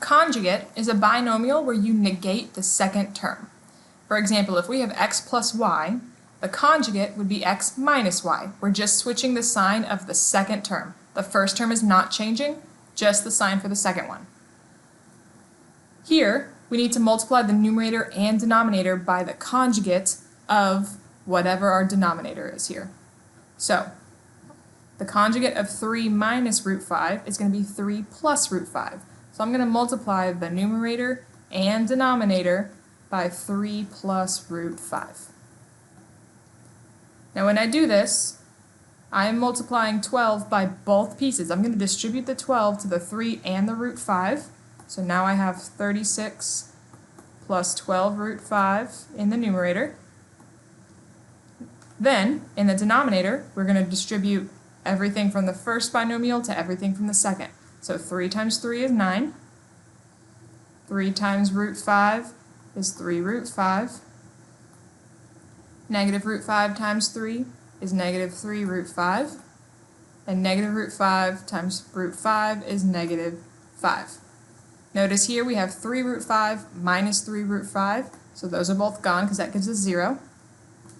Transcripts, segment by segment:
conjugate is a binomial where you negate the second term. For example, if we have x plus y, the conjugate would be x minus y. We're just switching the sign of the second term. The first term is not changing, just the sign for the second one. Here, we need to multiply the numerator and denominator by the conjugate of whatever our denominator is here. So, the conjugate of 3 minus root 5 is going to be 3 plus root 5. So I'm going to multiply the numerator and denominator by 3 plus root 5. Now when I do this, I am multiplying 12 by both pieces. I'm going to distribute the 12 to the 3 and the root 5. So now I have 36 plus 12 root 5 in the numerator. Then, in the denominator, we're going to distribute everything from the first binomial to everything from the second. So 3 times 3 is 9. 3 times root 5 is 3 root 5. Negative root 5 times 3 is negative 3 root 5. And negative root 5 times root 5 is negative 5. Notice here we have 3 root 5 minus 3 root 5. So those are both gone because that gives us 0.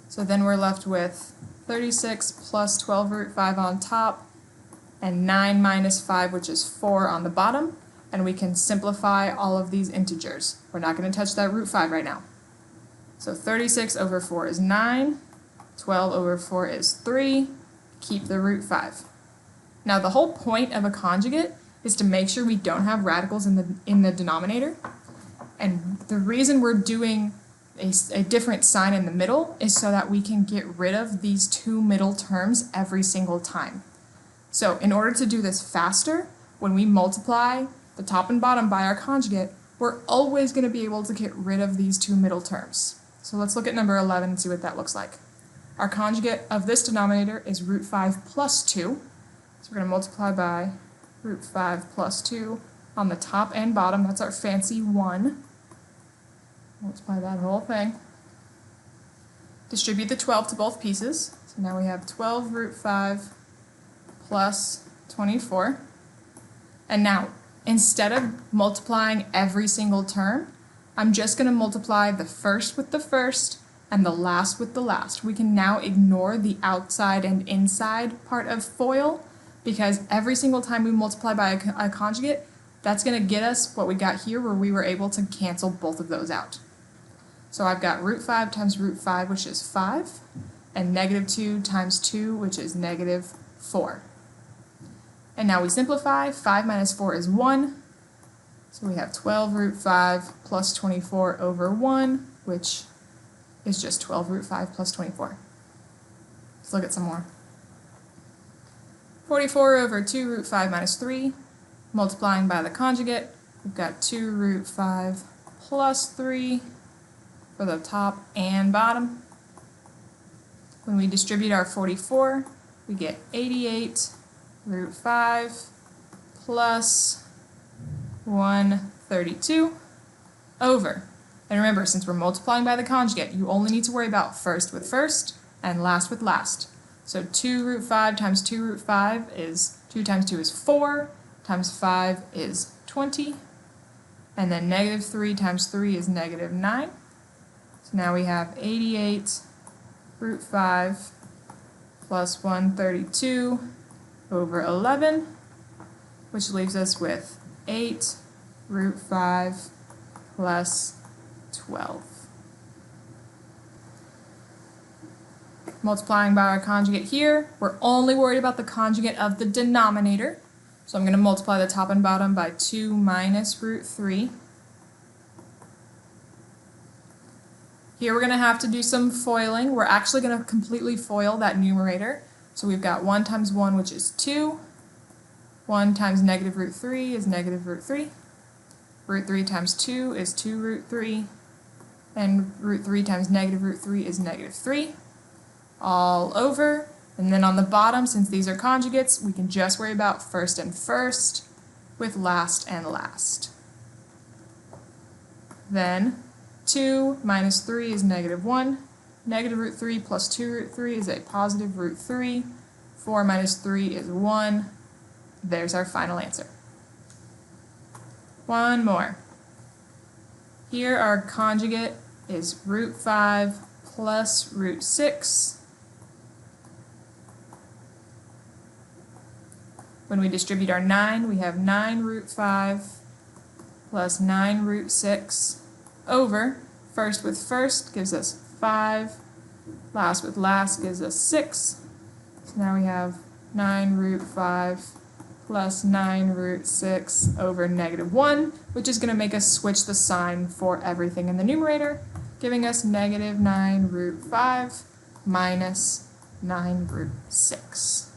So then we're left with 36 plus 12 root 5 on top, and 9 minus 5, which is 4 on the bottom, and we can simplify all of these integers. We're not going to touch that root 5 right now. So 36 over 4 is 9, 12 over 4 is 3, keep the root 5. Now the whole point of a conjugate is to make sure we don't have radicals in the denominator, and the reason we're doing a different sign in the middle is so that we can get rid of these two middle terms every single time. So in order to do this faster, when we multiply the top and bottom by our conjugate, we're always going to be able to get rid of these two middle terms. So let's look at number 11 and see what that looks like. Our conjugate of this denominator is root 5 plus 2. So we're going to multiply by root 5 plus 2 on the top and bottom. That's our fancy 1. Multiply that whole thing. Distribute the 12 to both pieces. So now we have 12 root 5 plus 24. And now, instead of multiplying every single term, I'm just going to multiply the first with the first and the last with the last. We can now ignore the outside and inside part of FOIL because every single time we multiply by a conjugate, that's going to get us what we got here where we were able to cancel both of those out. So I've got root 5 times root 5, which is 5, and negative 2 times 2, which is negative 4. And now we simplify. 5 minus 4 is 1. So we have 12 root 5 plus 24 over 1, which is just 12 root 5 plus 24. Let's look at some more. 44 over 2 root 5 minus 3. Multiplying by the conjugate, we've got 2 root 5 plus 3 for the top and bottom. When we distribute our 44, we get 88 root 5 plus 132 over. And remember, since we're multiplying by the conjugate, you only need to worry about first with first and last with last. So 2 root 5 times 2 root 5 is 2 times 2 is 4, times 5 is 20, and then negative 3 times 3 is negative 9. So now we have 88 root 5 plus 132 over 11, which leaves us with 8 root 5 plus 12. Multiplying by our conjugate here, we're only worried about the conjugate of the denominator. So I'm going to multiply the top and bottom by 2 minus root 3. Here we're going to have to do some foiling. We're actually going to completely FOIL that numerator. So we've got 1 times 1, which is 2. 1 times negative root 3 is negative root 3. Root 3 times 2 is 2 root 3. And root 3 times negative root 3 is negative 3. All over. And then on the bottom, since these are conjugates, we can just worry about first and first with last and last. Then 2 minus 3 is negative 1. Negative root 3 plus 2 root 3 is a positive root 3. 4 minus 3 is 1. There's our final answer. One more. Here our conjugate is root 5 plus root 6. When we distribute our 9, we have 9 root 5 plus 9 root 6 over first with first gives us 5, last with last gives us 6. So now we have 9 root 5 plus 9 root 6 over negative 1, which is going to make us switch the sign for everything in the numerator, giving us negative 9 root 5 minus 9 root 6.